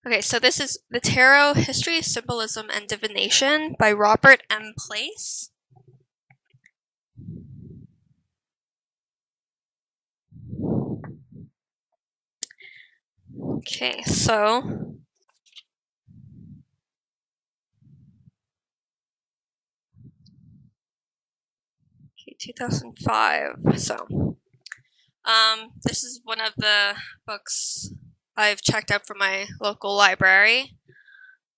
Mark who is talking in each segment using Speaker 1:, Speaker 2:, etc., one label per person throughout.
Speaker 1: Okay, so this is The Tarot, History, Symbolism, and Divination by Robert M. Place. Okay, so okay, 2005. So this is one of the books I've checked out from my local library.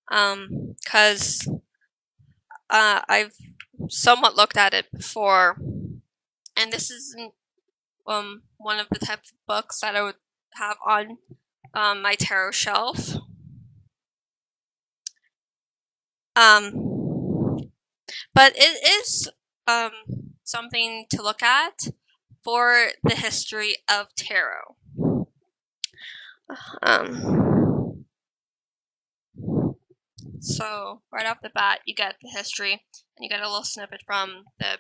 Speaker 1: Because I've somewhat looked at it before, and this isn't one of the type of books that I would have on my tarot shelf. But it is something to look at for the history of tarot. So right off the bat, you get the history, and you get a little snippet from the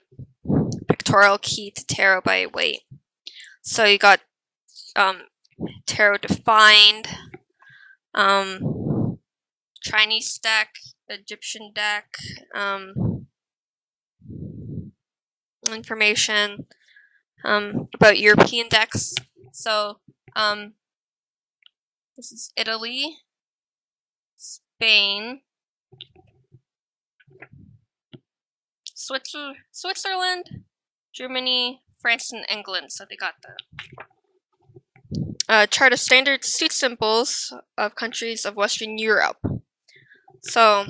Speaker 1: Pictorial Key to Tarot by Waite. So you got Tarot Defined, Chinese deck, Egyptian deck, information about European decks. So this is Italy, Spain, Switzerland, Germany, France, and England. So they got the chart of standard suit symbols of countries of Western Europe. So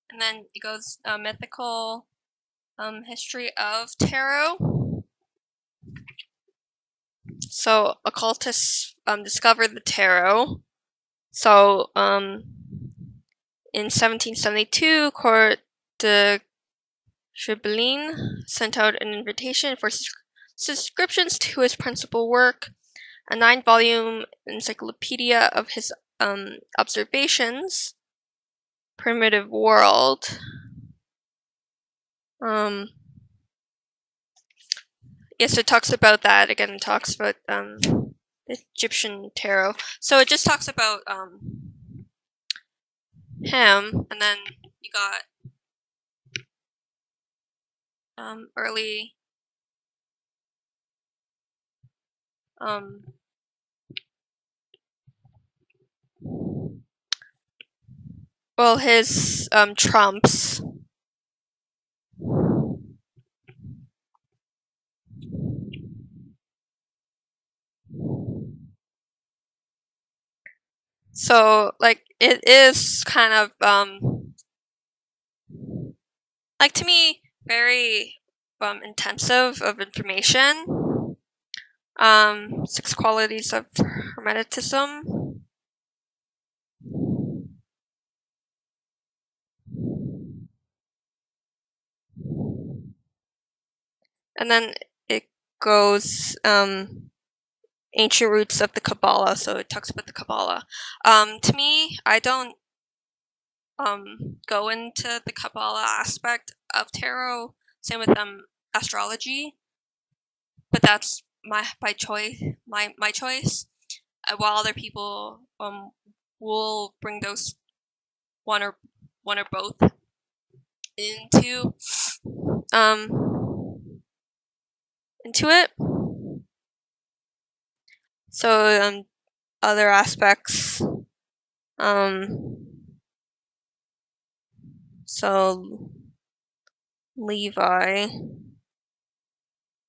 Speaker 1: and then it goes mythical history of tarot. So occultists discovered the tarot. So in 1772, Court de Chambellan sent out an invitation for subscriptions to his principal work, a 9-volume encyclopedia of his observations, Primitive World. Yes, it talks about that. Again, it talks about Egyptian tarot. So it just talks about him, and then you got early well, his trumps. So, like, it is kind of, like, to me, very, intensive of information. 6 qualities of Hermeticism. And then it goes, ancient roots of the Kabbalah, so it talks about the Kabbalah. To me, I don't go into the Kabbalah aspect of tarot. Same with astrology, but that's my choice. My choice. While other people will bring those one or both into it. So other aspects. So Levi.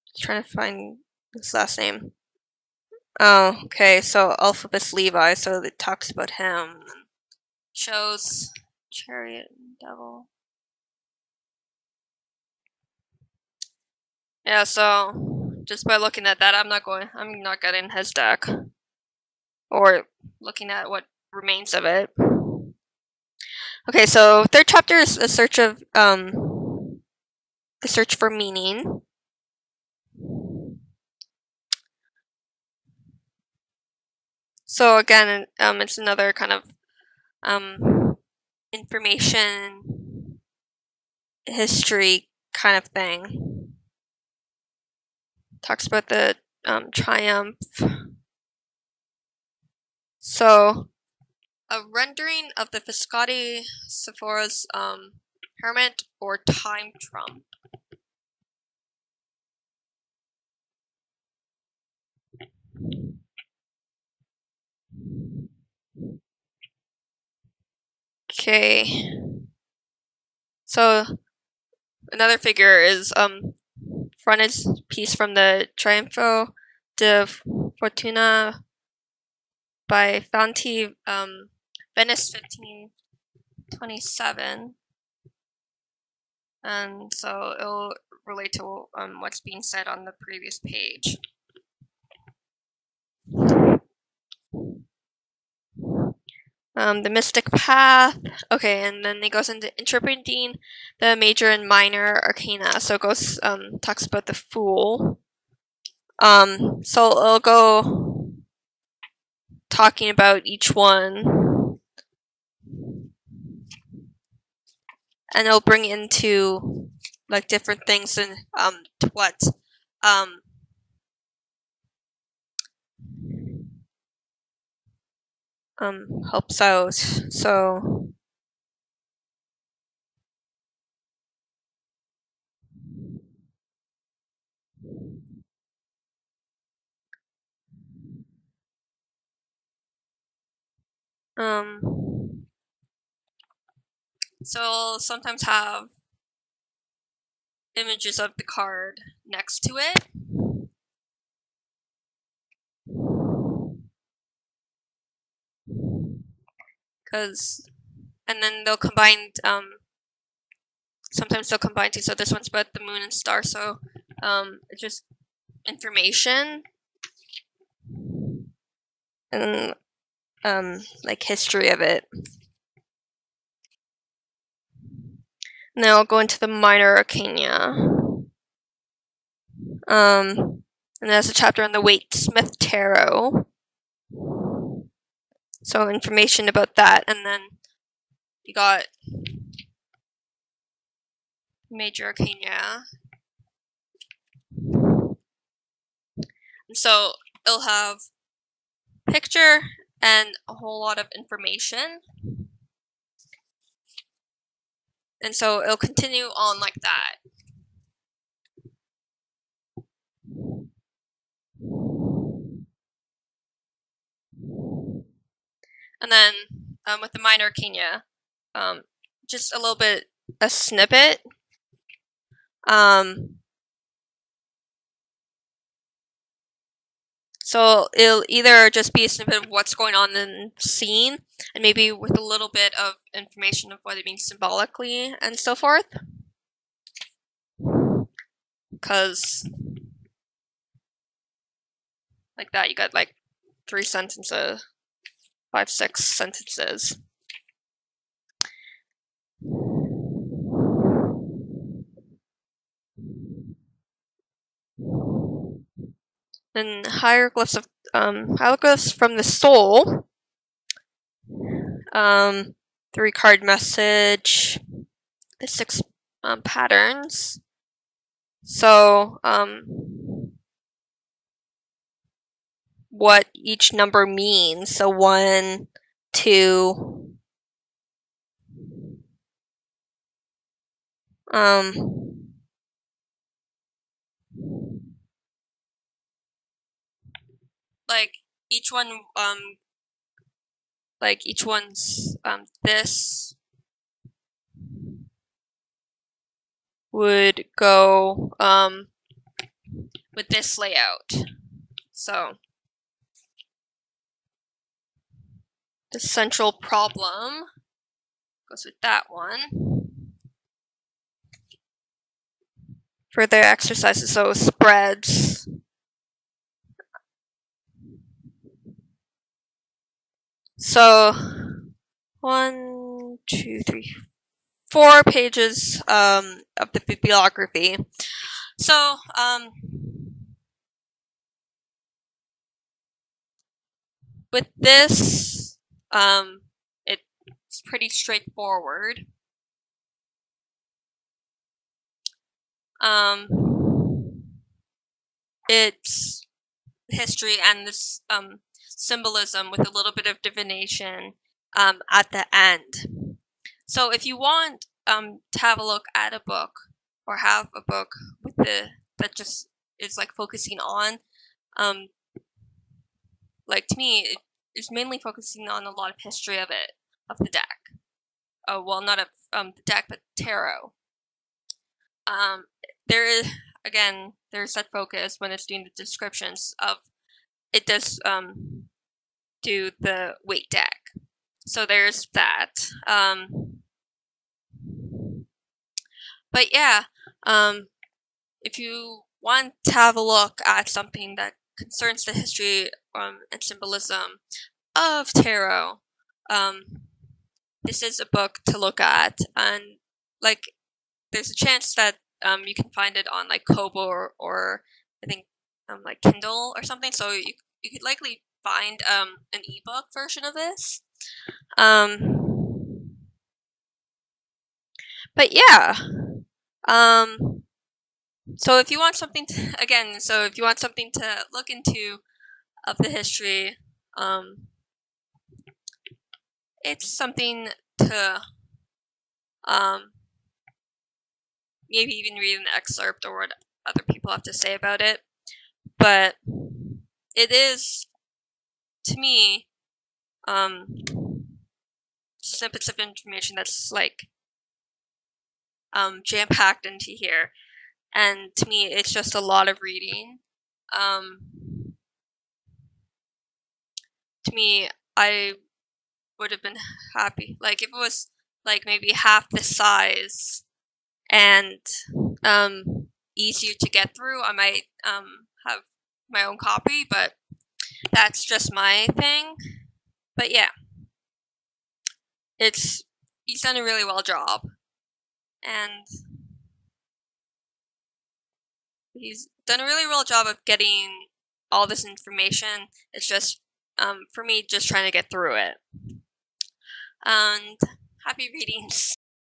Speaker 1: Just trying to find his last name. Oh, okay. So Alphabet's Levi. So it talks about him. Shows Chariot and Devil. Yeah. So just by looking at that, I'm not getting his deck, or looking at what remains of it. Okay. So third chapter is the search for meaning. So again, it's another kind of information history kind of thing. Talks about the triumph. So, a rendering of the Visconti Sephora's hermit or time trump. Okay. So another figure is frontispiece from the Triunfo de Fortuna by Fanti, Venice 1527. And so it'll relate to what's being said on the previous page. The mystic path. Okay, and then it goes into interpreting the major and minor arcana. So it goes talks about the Fool. So it'll go talking about each one, and it'll bring into like different things and to what helps out. So so I'll sometimes have images of the card next to it. And then they'll combine, sometimes they'll combine two, so this one's about the moon and star, so it's just information and like history of it. And then I'll go into the minor arcana. And there's a chapter on the Waite Smith Tarot. So information about that, and then you got major arcana. And so it'll have picture and a whole lot of information. And so it'll continue on like that. And then with the minor arcana, just a little bit, a snippet. So it'll either just be a snippet of what's going on in the scene, and maybe with a little bit of information of what it means symbolically and so forth. Because like that, you got like 3 sentences, 5, 6 sentences. Then hieroglyphs from the soul. 3-card message. The 6 patterns. So what each number means. So 1, 2. Like each one, like each one's this would go with this layout. So the central problem goes with that one. For their exercises, so spreads. So 1, 2, 3, 4 pages of the bibliography. So with this, It's pretty straightforward. It's history and this symbolism with a little bit of divination at the end. So if you want to have a look at a book or have a book with that just is like focusing on like to me it is mainly focusing on a lot of history of the deck. Well, not of the deck, but tarot. There is there's that focus when it's doing the descriptions of it does do the weight deck. So there's that. But yeah, if you want to have a look at something that concerns the history and symbolism of tarot, this is a book to look at, and like there's a chance that you can find it on like Kobo or I think like Kindle or something. So you could likely find an ebook version of this. But yeah. So if you want something if you want something to look into of the history, it's something to maybe even read an excerpt or what other people have to say about it. But it is, to me, snippets of information that's like jam-packed into here. And to me, it's just a lot of reading. To me, I would have been happy. Like, if it was, like, maybe half the size and easier to get through, I might have my own copy, but that's just my thing. But yeah, he's done a really well job, and he's done a really well job of getting all this information. It's just for me just trying to get through it. And happy readings.